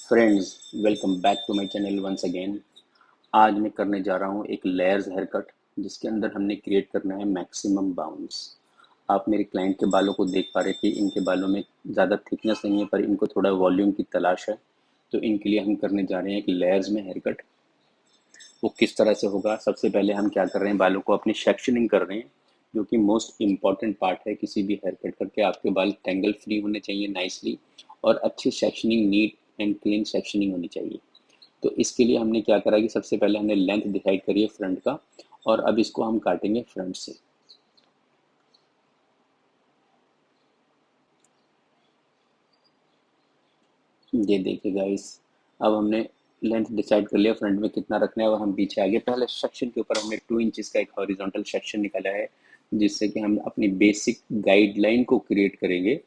Friends, welcome back to my channel once again. आज मैं करने जा रहा हूँ एक लेयर्स हेयर कट, जिसके अंदर हमने क्रिएट करना है मैक्सिमम बाउंस। आप मेरे क्लाइंट के बालों को देख पा रहे कि इनके बालों में ज़्यादा थिकनेस नहीं है, पर इनको थोड़ा वॉल्यूम की तलाश है। तो इनके लिए हम करने जा रहे हैं एक लेयर्स में हेयर कट। वो किस तरह से होगा, सबसे पहले हम क्या कर रहे हैं, बालों को अपनी सेक्शनिंग कर रहे हैं, जो कि मोस्ट इम्पॉर्टेंट पार्ट है। किसी भी हेयर कट करके आपके बाल टेंगल फ्री होने चाहिए नाइसली, और अच्छी sectioning, neat and clean sectioning होनी चाहिए। तो इसके लिए हमने क्या करा कि सबसे पहले हमने लेंथ डिसाइड करी है फ्रंट का, और अब इसको हम काटेंगे फ्रंट से। ये देखिए गाइस, अब हमने लेंथ डिसाइड कर लिया फ्रंट में कितना रखना है, और हम पीछे आगे पहले सेक्शन के ऊपर हमने 2 इंचेस का एक हॉरिजॉन्टल सेक्शन निकाला है, जिससे कि हम अपनी बेसिक गाइडलाइन को क्रिएट करेंगे।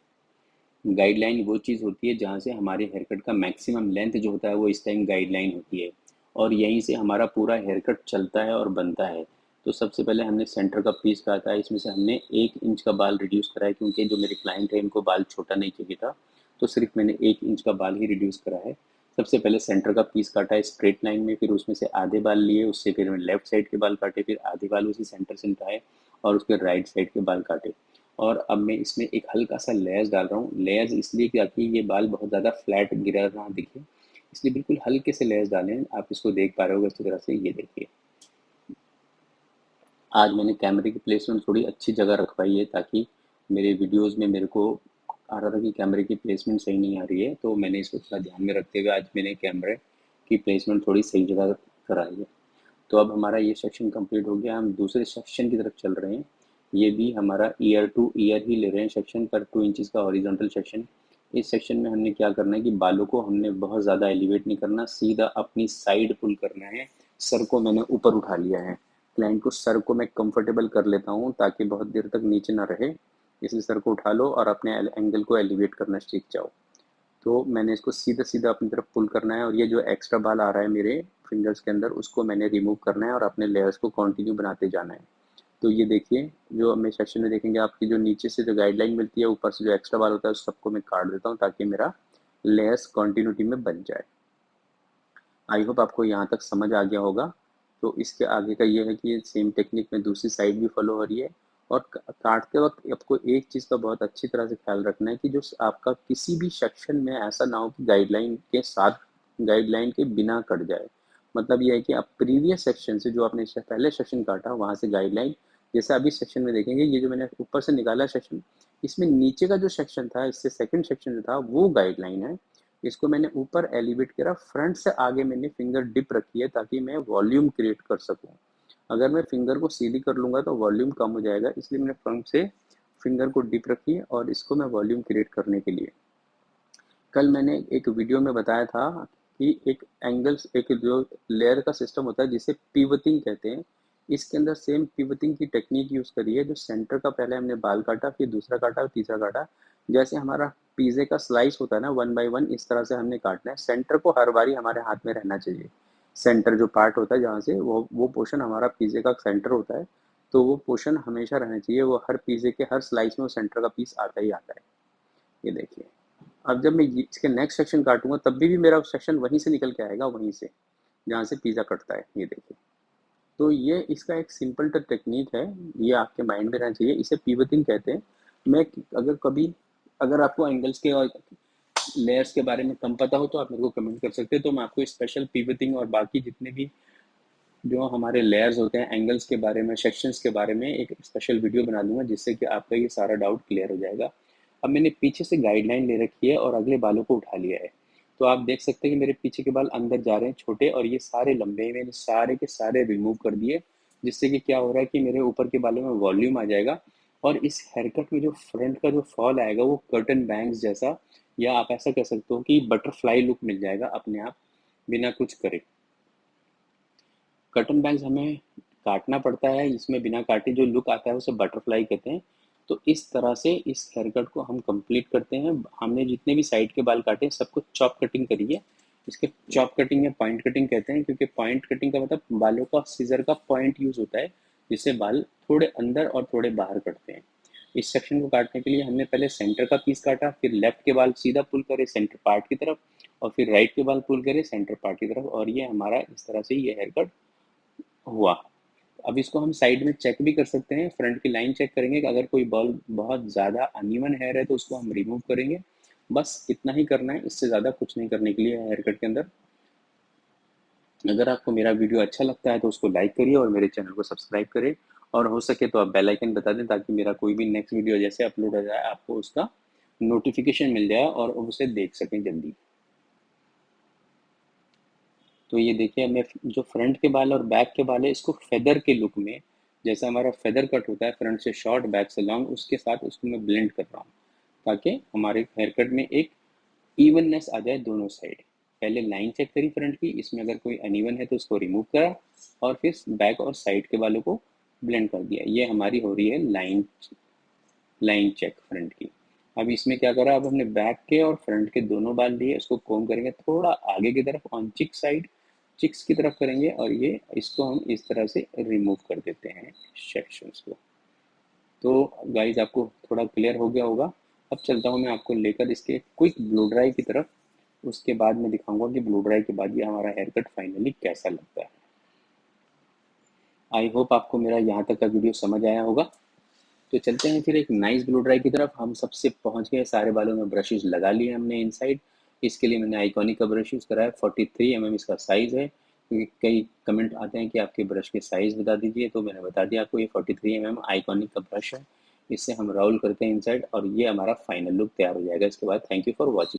गाइडलाइन वो चीज़ होती है जहाँ से हमारे हेयर कट का मैक्सिमम लेंथ जो होता है वो इस टाइम गाइडलाइन होती है, और यहीं से हमारा पूरा हेयर कट चलता है और बनता है। तो सबसे पहले हमने सेंटर का पीस काटा है, इसमें से हमने 1 इंच का बाल रिड्यूस करा है, क्योंकि जो मेरे क्लाइंट है इनको बाल छोटा नहीं चाहिए था, तो सिर्फ मैंने 1 इंच का बाल ही रिड्यूस करा है। सबसे पहले सेंटर का पीस काटा है स्ट्रेट लाइन में, फिर उसमें से आधे बाल लिए, उससे फिर मैं लेफ्ट साइड के बाल काटे, फिर आधे बाल उसी सेंटर से उठाए और उसके राइट साइड के बाल काटे। और अब मैं इसमें एक हल्का सा लेयर्स डाल रहा हूँ। लेयर्स इसलिए कि ताकि ये बाल बहुत ज़्यादा फ्लैट गिरा ना दिखे, इसलिए बिल्कुल हल्के से लेयर्स डालें। आप इसको देख पा रहे हो अच्छी तरह से, ये देखिए। आज मैंने कैमरे की प्लेसमेंट थोड़ी अच्छी जगह रखवाई है, ताकि मेरे वीडियोस में मेरे को आ रहा था कि कैमरे की प्लेसमेंट सही नहीं आ रही है, तो मैंने इसको थोड़ा ध्यान में रखते हुए आज मैंने कैमरे की प्लेसमेंट थोड़ी सही जगह कराई है। तो अब हमारा ये सेक्शन कंप्लीट हो गया, हम दूसरे सेक्शन की तरफ चल रहे हैं। ये भी हमारा ईयर टू ईयर ही ले रहे हैं सेक्शन, पर 2 इंचेस का हॉरिजॉन्टल सेक्शन। इस सेक्शन में हमने क्या करना है कि बालों को हमने बहुत ज़्यादा एलिवेट नहीं करना, सीधा अपनी साइड पुल करना है। सर को मैंने ऊपर उठा लिया है। क्लाइंट को सर को मैं कंफर्टेबल कर लेता हूँ ताकि बहुत देर तक नीचे ना रहे, इसलिए सर को उठा लो और अपने एंगल को एलिवेट करना सीख जाओ। तो मैंने इसको सीधा सीधा अपनी तरफ पुल करना है, और ये जो एक्स्ट्रा बाल आ रहा है मेरे फिंगर्स के अंदर, उसको मैंने रिमूव करना है और अपने लेयर्स को कंटिन्यू बनाते जाना है। तो ये देखिए, जो हमें सेक्शन में देखेंगे आपकी जो नीचे से जो गाइडलाइन मिलती है, ऊपर से जो एक्स्ट्रा बाल होता है, उस सबको मैं काट देता हूँ ताकि मेरा लेयर्स कंटिन्यूटी में बन जाए। आई होप आपको यहाँ तक समझ आ गया होगा। तो इसके आगे का ये है कि ये सेम टेक्निक में दूसरी साइड भी फॉलो हो रही है। और काटते वक्त आपको एक चीज़ का बहुत अच्छी तरह से ख्याल रखना है कि जो आपका किसी भी सेक्शन में ऐसा ना हो कि गाइडलाइन के साथ, गाइडलाइन के बिना कट जाए। मतलब ये है कि आप प्रीवियस सेक्शन से, जो आपने इससे पहले सेक्शन काटा, वहाँ से गाइडलाइन, जैसे अभी सेक्शन में देखेंगे, ये जो मैंने ऊपर से निकाला सेक्शन, इसमें नीचे का जो सेक्शन था, इससे सेकंड सेक्शन जो था, वो गाइडलाइन है। इसको मैंने ऊपर एलिवेट करा, फ्रंट से आगे मैंने फिंगर डिप रखी है ताकि मैं वॉल्यूम क्रिएट कर सकूं। अगर मैं फिंगर को सीधी कर लूंगा तो वॉल्यूम कम हो जाएगा, इसलिए मैंने फ्रंट से फिंगर को डिप रखी है, और इसको मैं वॉल्यूम क्रिएट करने के लिए, कल मैंने एक वीडियो में बताया था कि एक एंगल्स, एक जो लेयर का सिस्टम होता है जिसे पिवटिंग कहते हैं, इसके अंदर सेम पिवटिंग की टेक्निक यूज करी है। जो सेंटर का पहले हमने बाल काटा, फिर दूसरा काटा, तीसरा काटा। जैसे हमारा पिज़्ज़े का स्लाइस होता है ना, 1 बाय 1, इस तरह से हमने काटना है। सेंटर को हर बारी हमारे हाथ में रहना चाहिए। सेंटर जो पार्ट होता है जहाँ से वो पोर्शन हमारा पिज़्ज़े का सेंटर होता है, तो वो पोर्शन हमेशा रहना चाहिए। वो हर पिज़्ज़े के हर स्लाइस में वो सेंटर का पीस आता ही आता है। ये देखिए, अब जब मैं इसके नेक्स्ट सेक्शन काटूंगा तब भी मेरा सेक्शन वहीं से निकल के आएगा, वहीं से जहाँ से पिज़्ज़ा कटता है। ये देखिए, तो ये इसका एक सिंपल सा टेक्निक है, ये आपके माइंड में रहना चाहिए। इसे पिवटिंग कहते हैं। मैं अगर कभी, अगर आपको एंगल्स के और लेयर्स के बारे में कम पता हो तो आप मेरे को कमेंट कर सकते हैं, तो मैं आपको स्पेशल पिवटिंग और बाकी जितने भी जो हमारे लेयर्स होते हैं, एंगल्स के बारे में, सेक्शंस के बारे में एक स्पेशल वीडियो बना दूंगा, जिससे कि आपका ये सारा डाउट क्लियर हो जाएगा। अब मैंने पीछे से गाइडलाइन ले रखी है और अगले बालों को उठा लिया है। तो आप देख सकते हैं कि मेरे पीछे के बाल अंदर जा रहे हैं छोटे, और ये सारे लंबे हैं। मैंने सारे के सारे रिमूव कर दिए, जिससे कि क्या हो रहा है कि मेरे ऊपर के बालों में वॉल्यूम आ जाएगा, और इस हेयरकट में जो फ्रंट का जो फॉल आएगा वो कर्टन बैंग्स जैसा, या आप ऐसा कह सकते हो कि बटरफ्लाई लुक मिल जाएगा अपने आप, बिना कुछ करे। कर्टन बैंग्स हमें काटना पड़ता है, इसमें बिना काटे जो लुक आता है उसे बटरफ्लाई कहते हैं। तो इस तरह से इस हेयर कट को हम कंप्लीट करते हैं। हमने जितने भी साइड के बाल काटे हैं सबको चॉप कटिंग करी है। इसके चॉप कटिंग या पॉइंट कटिंग कहते हैं, क्योंकि पॉइंट कटिंग का मतलब बालों का सीजर का पॉइंट यूज होता है, जिससे बाल थोड़े अंदर और थोड़े बाहर कटते हैं। इस सेक्शन को काटने के लिए हमने पहले सेंटर का पीस काटा, फिर लेफ्ट के बाल सीधा पुल करे सेंटर पार्ट की तरफ, और फिर राइट के बाल पुल करे सेंटर पार्ट की तरफ, और ये हमारा इस तरह से ये हेयर कट हुआ। अब इसको हम साइड में चेक भी कर सकते हैं, फ्रंट की लाइन चेक करेंगे कि अगर कोई बॉल बहुत ज़्यादा अनइवन हेयर है तो उसको हम रिमूव करेंगे। बस इतना ही करना है, इससे ज़्यादा कुछ नहीं करने के लिए हेयर कट के अंदर। अगर आपको मेरा वीडियो अच्छा लगता है तो उसको लाइक करिए और मेरे चैनल को सब्सक्राइब करें, और हो सके तो आप बेल आइकन बता दें ताकि मेरा कोई भी नेक्स्ट वीडियो जैसे अपलोड हो जाए आपको उसका नोटिफिकेशन मिल जाए और उसे देख सकें जल्दी। तो ये देखिए, मैं जो फ्रंट के बाल और बैक के बाल है इसको फेदर के लुक में, जैसा हमारा फेदर कट होता है फ्रंट से शॉर्ट बैक से लॉन्ग, उसके साथ उसको मैं ब्लेंड कर रहा हूँ ताकि हमारे हेयर कट में एक इवननेस आ जाए दोनों साइड। पहले लाइन चेक करी फ्रंट की, इसमें अगर कोई अनइवन है तो उसको रिमूव करा, और फिर बैक और साइड के बालों को ब्लेंड कर दिया। ये हमारी हो रही है लाइन लाइन चेक फ्रंट की। अब इसमें क्या करा, अब हमने बैक के और फ्रंट के दोनों बाल लिए, इसको कोम करेंगे थोड़ा आगे की तरफ ऑन चिक साइड, चिक्स की तरफ करेंगे, और ये इसको हम इस तरह से रिमूव कर देते हैं सेक्शंस को। तो गाइज आपको थोड़ा क्लियर हो गया होगा। अब चलता हूँ मैं आपको लेकर इसके क्विक ब्लो ड्राई की तरफ, उसके बाद मैं दिखाऊंगा कि ब्लो ड्राई के बाद ये हमारा हेयर कट फाइनली कैसा लगता है। आई होप आपको मेरा यहाँ तक का वीडियो समझ आया होगा। तो चलते हैं फिर एक नाइस ब्लो ड्राई की तरफ। हम सबसे पहुँच गए, सारे बालों में ब्रशेस लगा लिए हमने इनसाइड। इसके लिए मैंने आइकॉनिक का ब्रश यूज़ करा है, 43 इसका साइज़ है, क्योंकि कई कमेंट आते हैं कि आपके ब्रश के साइज़ बता दीजिए, तो मैंने बता दिया आपको। ये 43 आइकॉनिक का ब्रश है, इससे हम राउल करते हैं इनसाइड और ये हमारा फाइनल लुक तैयार हो जाएगा इसके बाद। Thank you for watching.